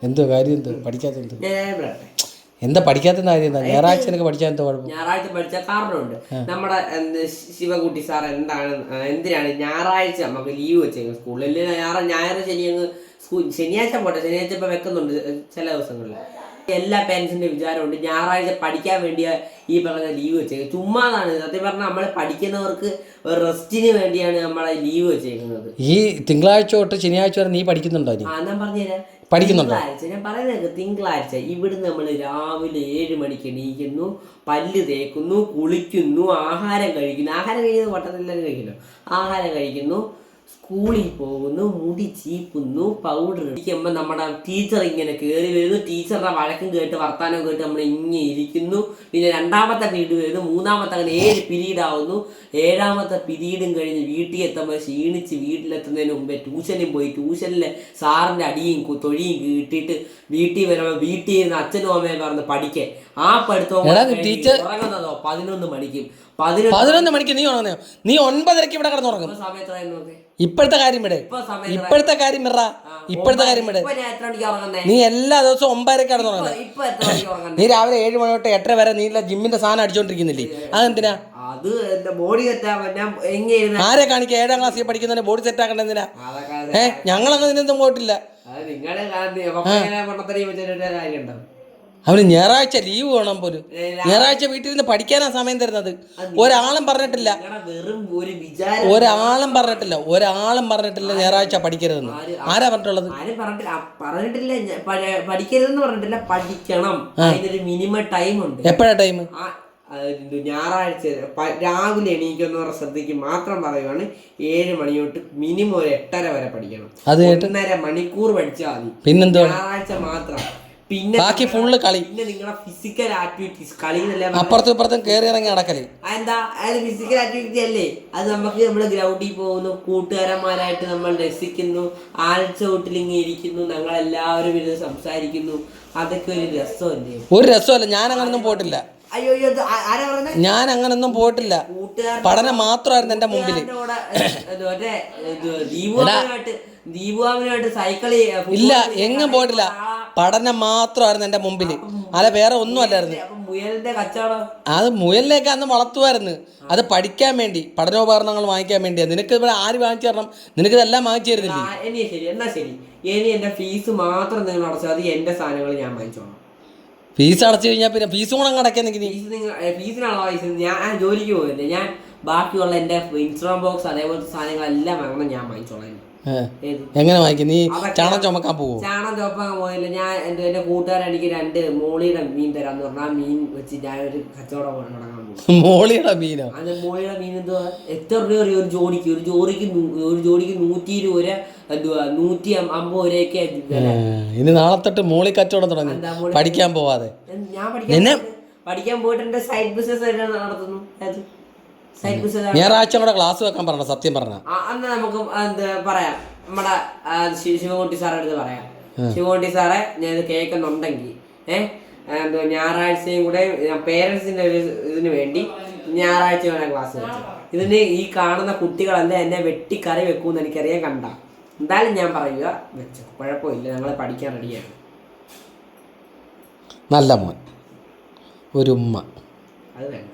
എന്തോ കാര്യം എന്തോ പഠിക്കാത്ത എന്താ പഠിക്കാത്ത കാര്യം എന്താ? ഞായറാഴ്ച എനിക്ക് പഠിച്ചാൽ എന്തോ കുഴപ്പം? ഞായറാഴ്ച പഠിച്ച കാരണമുണ്ട്. നമ്മുടെ ശിവകുട്ടി സാർ എന്തിനാണ് ഞായറാഴ്ച നമുക്ക് ലീവ് വെച്ചേക്കുന്നത് സ്കൂളിൽ? ഞായർ ശനിയാഴ്ച പോട്ടെ, ശനിയാഴ്ച ഇപ്പൊ വെക്കുന്നുണ്ട് ചില ദിവസങ്ങളിൽ. എല്ലാ പേരൻസിന്റെ വിചാരമുണ്ട് ഞായറാഴ്ച പഠിക്കാൻ വേണ്ടിയ ഈ പറഞ്ഞ ലീവ് വെച്ചേക്കുന്നത്. ചുമ്മാതാണ്. സത്യം പറഞ്ഞാൽ നമ്മൾ പഠിക്കുന്നവർക്ക് റെസ്റ്റിന് വേണ്ടിയാണ് നമ്മളെ ലീവ് വെച്ചേക്കുന്നത്. ഈ തിങ്കളാഴ്ച തൊട്ട് ശനിയാഴ്ച വരെ നീ പഠിക്കുന്നുണ്ടോ? ഞാൻ പറഞ്ഞുതരാം. പഠിക്കുന്നുണ്ടോ? ഞാൻ പറയുന്നത് തിങ്കളാഴ്ച ഇവിടുന്ന് നമ്മൾ രാവിലെ 7 മണിക്ക് എണീക്കുന്നു, പല്ല് തേക്കുന്നു, കുളിക്കുന്നു, ആഹാരം കഴിക്കുന്നത് വട്ടത്തിലെല്ലാം കഴിക്കുന്നു. ആഹാരം കഴിക്കുന്നു, സ്കൂളിൽ പോകുന്നു, മുടി ചീപ്പുന്നു, പൗഡർ അടിക്കുമ്പോൾ നമ്മുടെ ടീച്ചർ ഇങ്ങനെ കയറി വരുന്നു. ടീച്ചറുടെ വഴക്കും കേട്ട് വർത്താനം കേട്ട് നമ്മൾ ഇങ്ങനെ ഇരിക്കുന്നു. പിന്നെ രണ്ടാമത്തെ പീരീഡ് വരുന്നു, മൂന്നാമത്തെ അങ്ങനെ 7 പീരീഡ് ആവുന്നു. 7ാമത്തെ പീരീഡും കഴിഞ്ഞ് വീട്ടിൽ എത്തുമ്പോൾ ക്ഷീണിച്ച് വീട്ടിലെത്തുന്നതിന് മുമ്പേ ട്യൂഷനിൽ പോയി ട്യൂഷനിലെ സാറിൻ്റെ അടിയും തൊഴിയും കിട്ടിയിട്ട് വീട്ടിൽ വരുമ്പോൾ വീട്ടിൽ ഇരുന്ന് അച്ഛനും അമ്മയും പറഞ്ഞ് പഠിക്കേ. ആ പഠിത്തം ഉറങ്ങുന്നതോ 11 മണിക്കും. 11 മണിക്ക് നീ ഉറങ്ങുന്നോ? നീ 9:30 ഇവിടെ കിടന്നുറങ്ങും. ഇപ്പോഴത്തെ കാര്യം വിടേ, ഇപ്പോഴത്തെ കാര്യം വിട, ഇപ്പോഴത്തെ കാര്യം വിടേ. നീ എല്ലാ ദിവസവും 9:30 കിടന്നുറങ്ങുന്നത്. നീ രാവിലെ 7 മണി തൊട്ട് 8 വരെ നീ ജിമ്മിന്റെ സാധനം അടിച്ചോണ്ടിരിക്കുന്നില്ലേ? അതെന്തിനാ? ആരെ കാണിക്കുക? 7ാം ക്ലാസ്സിൽ പഠിക്കുന്നതിന് ബോഡി സെറ്റ് ആക്കണ്ട എന്തിനാ? ഞങ്ങളങ്ങനെ ഇതിനൊന്നും പോയിട്ടില്ല. അവന് ഞായറാഴ്ച ലീവ് വേണം പോലും. ഞായറാഴ്ച വീട്ടിൽ നിന്ന് പഠിക്കാനാ സമയം തരുന്നത്. ഒരാളും പറഞ്ഞിട്ടില്ല ഞായറാഴ്ച പഠിക്കരുതെന്ന്. ആരാ പറഞ്ഞിട്ടുള്ളത്? പഠിക്കരുതെന്ന് പറഞ്ഞിട്ടില്ല, പഠിക്കണം. അതിനൊരു മിനിമം ടൈം ഉണ്ട്. എപ്പോഴാ ടൈം? ഞായറാഴ്ച രാവിലെ എണീക്കുന്നവരുടെ ശ്രദ്ധയ്ക്ക് മാത്രം പറയുവാണ് 7 മണി തൊട്ട് മിനിമം ഒരു 8:30 വരെ പഠിക്കണം. 1.5 മണിക്കൂർ പഠിച്ചാൽ മതി. പിന്നെന്തോ ഞായറാഴ്ച മാത്രം. പിന്നെ ബാക്കി ഫുള്ള് കളി. പിന്നെ നിങ്ങളുടെ ഫിസിക്കൽ ആക്ടിവിറ്റീസ്, കളി അപ്പുറത്തും ഇപ്പുറത്തും കയറി ഇറങ്ങി നടക്കല്. എന്താ അത് ഫിസിക്കൽ ആക്ടിവിറ്റി അല്ലേ? അത് നമുക്ക് നമ്മൾ ഗ്രൗണ്ടിൽ പോകുന്നു, കൂട്ടുകാരന്മാരായിട്ട് നമ്മൾ രസിക്കുന്നു, ആഴ്ചവട്ടിലിങ്ങി ഇരിക്കുന്നു, ഞങ്ങളെല്ലാവരും ഇരുന്ന് സംസാരിക്കുന്നു. അതൊക്കെ ഒരു രസമല്ലേ? ഒരു രസമല്ല. ഞാൻ അങ്ങനൊന്നും പോയിട്ടില്ല. ഞാൻ അങ്ങനൊന്നും പോയിട്ടില്ല. പഠനം മാത്രമായിരുന്നു എന്റെ മുമ്പിൽ. ദീപുവാമിനായിട്ട് സൈക്കിൾ ഇല്ല, എങ്ങും പോയിട്ടില്ല. പഠനം മാത്രമായിരുന്നു എന്റെ മുമ്പിൽ, അല്ല വേറെ ഒന്നും അല്ലായിരുന്നു. മുയലിന്റെ കച്ചവടം, അത് മുയലിനെയൊക്കെ അന്ന് വളർത്തുമായിരുന്നു. അത് പഠിക്കാൻ വേണ്ടി, പഠനോപകരണങ്ങൾ വാങ്ങിക്കാൻ വേണ്ടിയാ. നിനക്ക് ഇവിടെ ആര് വാങ്ങിച്ചു തരണം? നിനക്ക് ഇതെല്ലാം വാങ്ങിച്ചു തരുന്നില്ലേ? ശരി, എന്നാ ശരി, ഇനി എന്റെ ഫീസ് മാത്രം നിങ്ങൾ അടച്ചാൽ മതി. എന്റെ സാധനങ്ങൾ ഞാൻ വാങ്ങിച്ചോളാം. ഫീസ് അടച്ചു കഴിഞ്ഞാൽ പിന്നെ ഫീസ് കൂടെ അടയ്ക്കാന്നെങ്കിൽ ഫീസിനുള്ള പൈസ ഞാൻ ജോലിക്ക് പോകില്ലേ. ഞാൻ ബാക്കിയുള്ള എന്റെ ഇൻസ്റ്റാഗ്രാം ബോക്സ് അതേപോലത്തെ സാധനങ്ങളെല്ലാം വാങ്ങണം, ഞാൻ വാങ്ങിച്ചോളാം. എങ്ങനെ വാങ്ങിക്കും? നീ ചാണം ചുമക്കാൻ പോവോ? ചാണം ചുമക്കാൻ പോയില്ല. ഞാൻ എന്റെ കൂട്ടുകാരൻ എനിക്ക് 2 മോളിയുടെ മീൻ തരാന്ന് പറഞ്ഞാൽ ആ മീൻ വെച്ച് ഞാൻ ഒരു കച്ചവടം തുടങ്ങാൻ പോകും. മോളിയുടെ മീനോ? അത് മോളിയുടെ മീൻ എന്തുവാ, എത്ര രൂപ ഒരു ജോഡിക്ക്? ഒരു ജോഡിക്ക് 120 രൂപ, എന്തുവാ 150 രൂപയൊക്കെ. ഇനി നാളെ തൊട്ട് മോളി കച്ചവടം തുടങ്ങി, പഠിക്കാൻ പോവാതെ. ഞാൻ പഠിക്കാൻ പോയിട്ട് എന്റെ സൈഡ് ബിസിനസ് ആയിട്ട് നടത്തുന്നു. ഞായറാഴ്ച കൂടെ ക്ലാസ് വെക്കാൻ പറഞ്ഞ. സത്യം പറഞ്ഞ അന്ന് നമുക്ക് പറയാം, നമ്മുടെ ശിവകുട്ടി സാറെ അടുത്ത് പറയാം. ശിവകുട്ടി സാറെ ഞാൻ ഇത് കേൾക്കുന്നുണ്ടെങ്കിൽ ഞായറാഴ്ചയും കൂടെ പേരൻസിന്റെ ഒരു ഇതിന് വേണ്ടി ഞായറാഴ്ച വേണം ക്ലാസ് വെച്ചു. ഇതിന് ഈ കാണുന്ന കുട്ടികളല്ല എന്നെ വെട്ടിക്കറി വെക്കൂന്ന് എനിക്കറിയാൻ. കണ്ട എന്തായാലും ഞാൻ പറയുക, വെച്ചോ, കുഴപ്പമില്ല, ഞങ്ങൾ പഠിക്കാൻ റെഡിയാണ്. നല്ല മോൻ, ഒരു ഉമ്മ. അത് വേണ്ട.